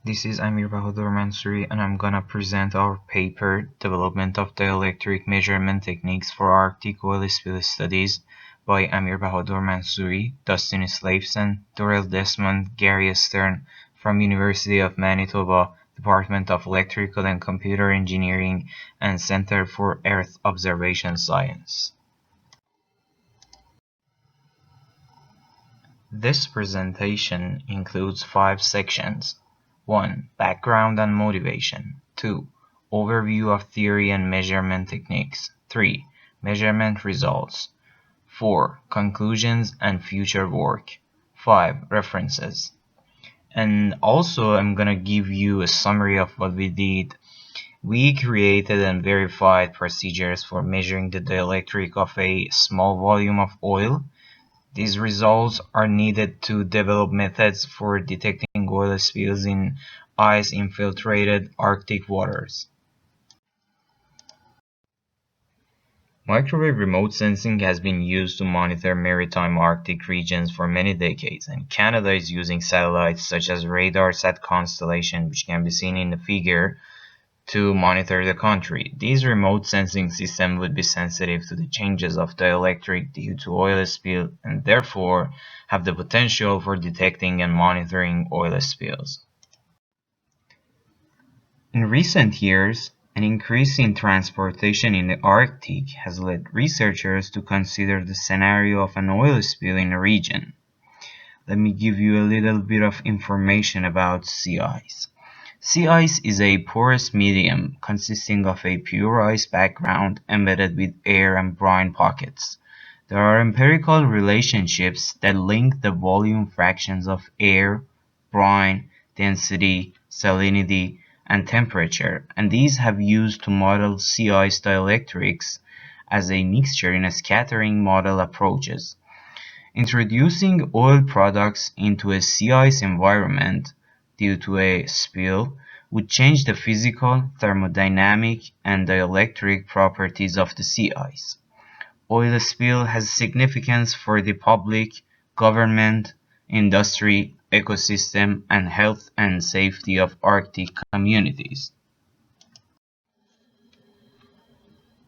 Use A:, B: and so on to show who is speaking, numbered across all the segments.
A: This is Amir Bahadur Mansouri, and I'm gonna present our paper, Development of Dielectric Measurement Techniques for Arctic Oil Spill Studies by Amir Bahadur Mansouri, Dustin Slavson, Dorel Desmond, Gary Stern from University of Manitoba, Department of Electrical and Computer Engineering, and Center for Earth Observation Science. This presentation includes 5 sections. 1. Background and motivation. 2. Overview of theory and measurement techniques. 3. Measurement results. 4. Conclusions and future work. 5. References. And also I'm gonna give you a summary of what we did. We created and verified procedures for measuring the dielectric of a small volume of oil. These results are needed to develop methods for detecting oil spills in ice-infiltrated Arctic waters. Microwave remote sensing has been used to monitor maritime Arctic regions for many decades, and Canada is using satellites such as RadarSat Constellation, which can be seen in the figure, to monitor the country. These remote sensing systems would be sensitive to the changes of dielectric due to oil spill and therefore have the potential for detecting and monitoring oil spills. In recent years, an increase in transportation in the Arctic has led researchers to consider the scenario of an oil spill in a region. Let me give you a little bit of information about sea ice. Sea ice is a porous medium consisting of a pure ice background embedded with air and brine pockets. There are empirical relationships that link the volume fractions of air, brine, density, salinity, and temperature, and these have used to model sea ice dielectrics as a mixture in a scattering model approaches. Introducing oil products into a sea ice environment due to a spill would change the physical, thermodynamic, and dielectric properties of the sea ice. Oil spill has significance for the public, government, industry, ecosystem, and health and safety of Arctic communities.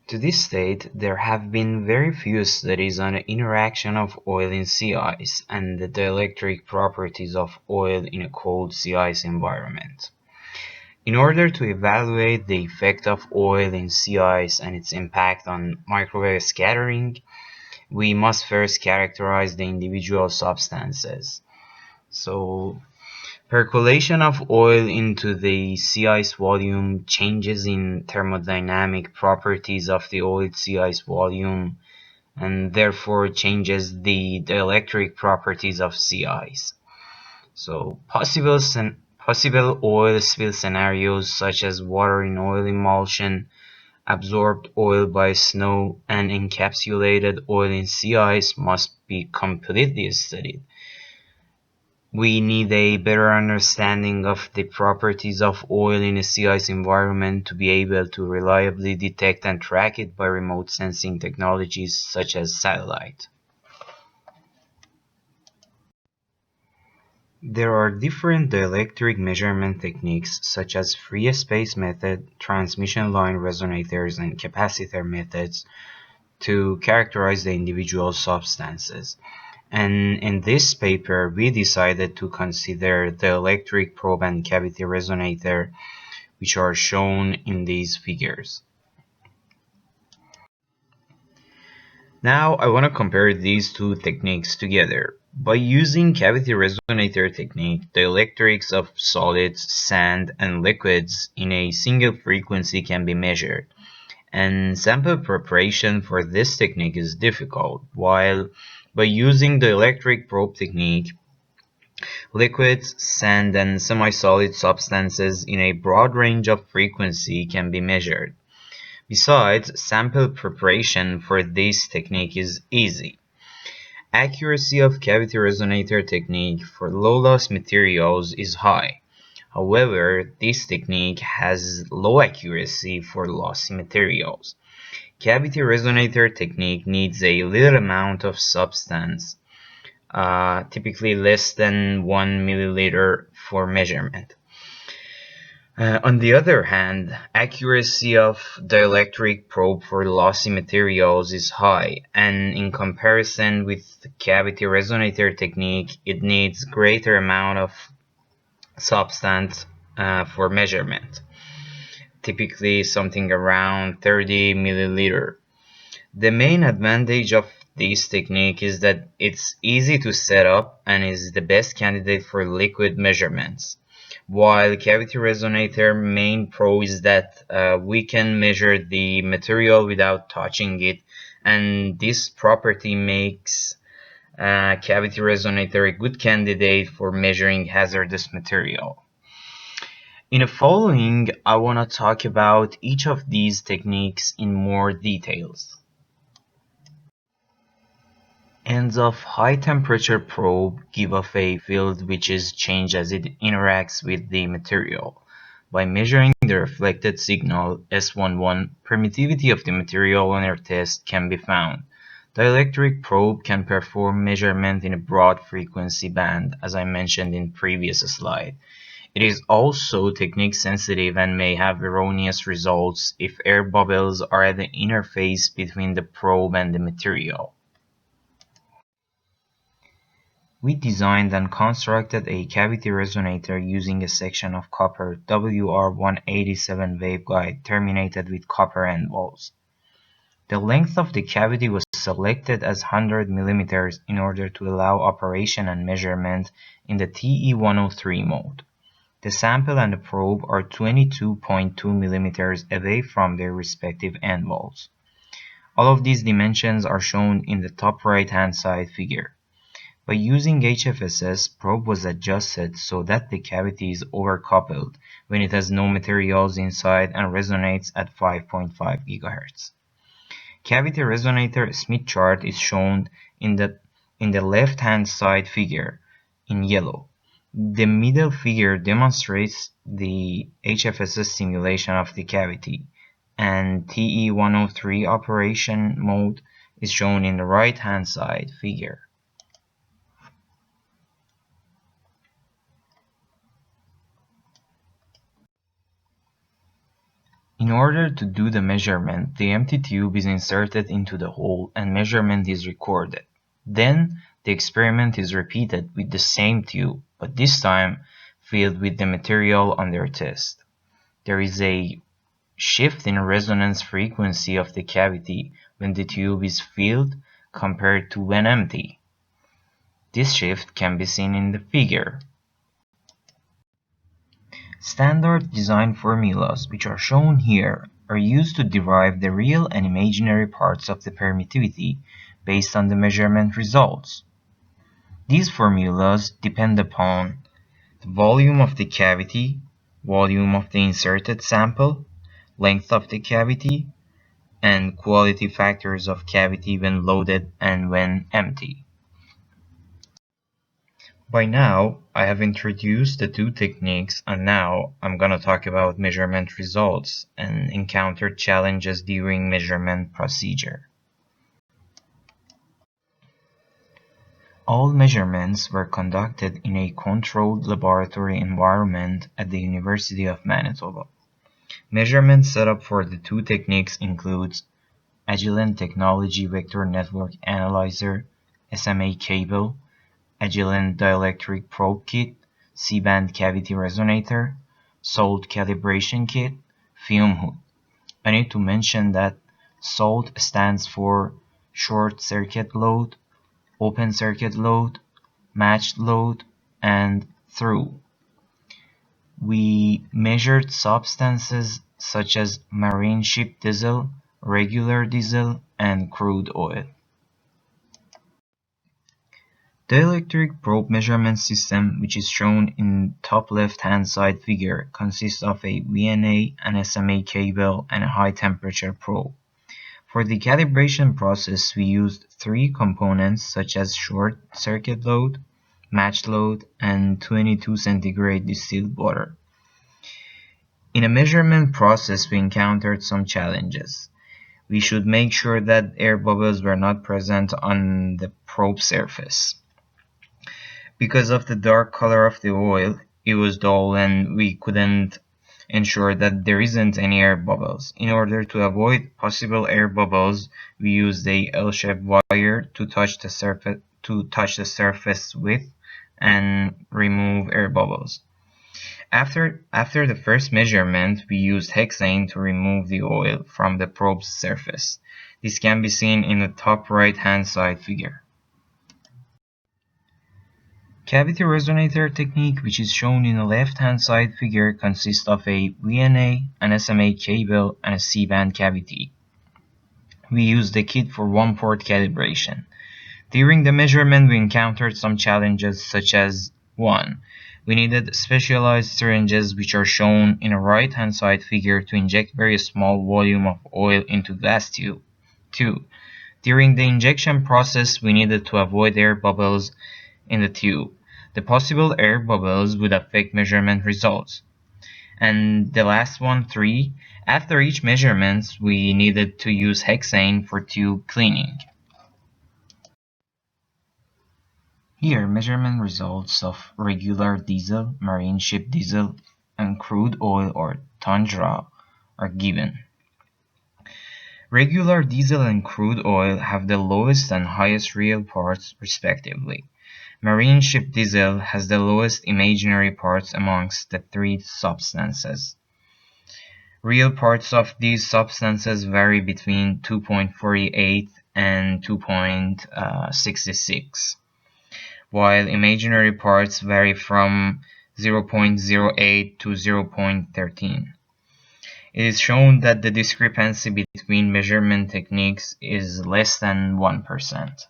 A: To this date, there have been very few studies on the interaction of oil in sea ice and the dielectric properties of oil in a cold sea ice environment. In order to evaluate the effect of oil in sea ice and its impact on microwave scattering, we must first characterize the individual substances. So, percolation of oil into the sea ice volume changes in thermodynamic properties of the oiled sea ice volume and therefore changes the dielectric properties of sea ice. So possible oil spill scenarios such as water in oil emulsion, absorbed oil by snow, and encapsulated oil in sea ice must be completely studied. We need a better understanding of the properties of oil in a sea ice environment to be able to reliably detect and track it by remote sensing technologies such as satellite. There are different dielectric measurement techniques such as free space method, transmission line resonators, and capacitor methods to characterize the individual substances. And in this paper, we decided to consider the dielectric probe and cavity resonator, which are shown in these figures. Now I want to compare these two techniques together. By using cavity resonator technique, the dielectrics of solids, sand, and liquids in a single frequency can be measured. And sample preparation for this technique is difficult, while by using the dielectric probe technique, liquids, sand, and semi-solid substances in a broad range of frequency can be measured. Besides, sample preparation for this technique is easy. Accuracy of cavity resonator technique for low-loss materials is high. However, this technique has low accuracy for lossy materials. Cavity resonator technique needs a little amount of substance, typically less than 1 milliliter for measurement. On the other hand, accuracy of dielectric probe for lossy materials is high, and in comparison with the cavity resonator technique, it needs greater amount of substance for measurement, typically something around 30 milliliter. The main advantage of this technique is that it's easy to set up and is the best candidate for liquid measurements. While cavity resonator main pro is that we can measure the material without touching it, and this property makes cavity resonator a good candidate for measuring hazardous material. In the following, I want to talk about each of these techniques in more details. Ends of high temperature probe give off a field which is changed as it interacts with the material. By measuring the reflected signal S11, permittivity of the material under test can be found. The electric probe can perform measurement in a broad frequency band, as I mentioned in previous slide. It is also technique sensitive and may have erroneous results if air bubbles are at the interface between the probe and the material. We designed and constructed a cavity resonator using a section of copper WR187 waveguide terminated with copper end balls. The length of the cavity was selected as 100 mm in order to allow operation and measurement in the TE103 mode. The sample and the probe are 22.2 mm away from their respective end balls. All of these dimensions are shown in the top right hand side figure. By using HFSS, probe was adjusted so that the cavity is overcoupled when it has no materials inside and resonates at 5.5 GHz. Cavity resonator Smith chart is shown in the left-hand side figure in yellow. The middle figure demonstrates the HFSS simulation of the cavity, and TE103 operation mode is shown in the right-hand side figure. In order to do the measurement, the empty tube is inserted into the hole and measurement is recorded. Then, the experiment is repeated with the same tube, but this time filled with the material under test. There is a shift in resonance frequency of the cavity when the tube is filled compared to when empty. This shift can be seen in the figure. Standard design formulas, which are shown here, are used to derive the real and imaginary parts of the permittivity based on the measurement results. These formulas depend upon the volume of the cavity, volume of the inserted sample, length of the cavity, and quality factors of cavity when loaded and when empty. By now, I have introduced the two techniques, and now I'm gonna talk about measurement results and encountered challenges during measurement procedure. All measurements were conducted in a controlled laboratory environment at the University of Manitoba. Measurement setup for the two techniques includes Agilent Technology Vector Network Analyzer, SMA cable, Agilent Dielectric Probe Kit, C-band Cavity Resonator, SALT Calibration Kit, Fume Hood. I need to mention that SALT stands for Short Circuit Load, Open Circuit Load, Matched Load, and Through. We measured substances such as marine ship diesel, regular diesel, and crude oil. The electric probe measurement system, which is shown in top left-hand side figure, consists of a VNA, an SMA cable, and a high-temperature probe. For the calibration process, we used three components such as short circuit load, matched load, and 22 centigrade distilled water. In a measurement process, we encountered some challenges. We should make sure that air bubbles were not present on the probe surface. Because of the dark color of the oil, it was dull and we couldn't ensure that there isn't any air bubbles. In order to avoid possible air bubbles, we use the L-shaped wire to touch the surface with and remove air bubbles. After the first measurement, we used hexane to remove the oil from the probe's surface. This can be seen in the top right-hand side figure. Cavity resonator technique, which is shown in the left-hand side figure, consists of a VNA, an SMA cable, and a C-band cavity. We used the kit for one-port calibration. During the measurement, we encountered some challenges such as 1. We needed specialized syringes, which are shown in a right-hand side figure, to inject very small volume of oil into glass tube. 2. During the injection process, we needed to avoid air bubbles in the tube. The possible air bubbles would affect measurement results. And the last one, 3. After each measurement, we needed to use hexane for tube cleaning. Here, measurement results of regular diesel, marine ship diesel, and crude oil or tundra are given. Regular diesel and crude oil have the lowest and highest real parts respectively. Marine ship diesel has the lowest imaginary parts amongst the three substances. Real parts of these substances vary between 2.48 and 2.66, while imaginary parts vary from 0.08 to 0.13. It is shown that the discrepancy between measurement techniques is less than 1%.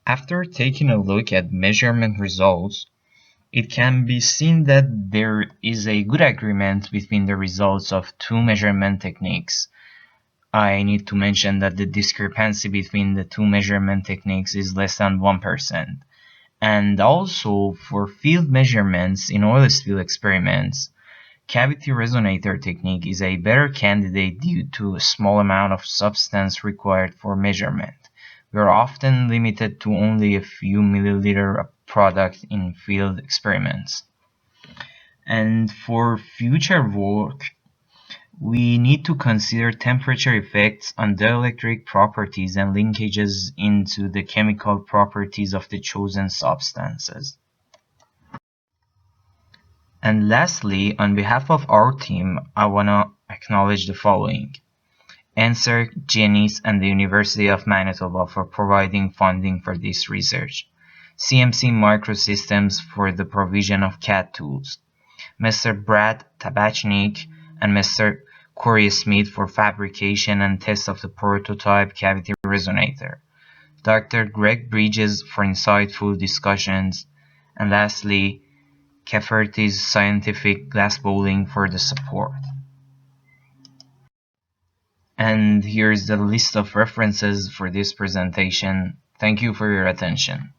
A: After taking a look at measurement results, it can be seen that there is a good agreement between the results of two measurement techniques. I need to mention that the discrepancy between the two measurement techniques is less than 1%. And also, for field measurements in oil spill experiments, cavity resonator technique is a better candidate due to a small amount of substance required for measurement. We are often limited to only a few milliliters of product in field experiments. And for future work, we need to consider temperature effects on dielectric properties and linkages into the chemical properties of the chosen substances. And lastly, on behalf of our team, I want to acknowledge the following. NSERC, GENIS, and the University of Manitoba for providing funding for this research. CMC Microsystems for the provision of CAD tools. Mr. Brad Tabachnik and Mr. Corey Smith for fabrication and test of the prototype cavity resonator. Dr. Greg Bridges for insightful discussions. And lastly, Cafferty's Scientific Glass Bowling for the support. And here's the list of references for this presentation. Thank you for your attention.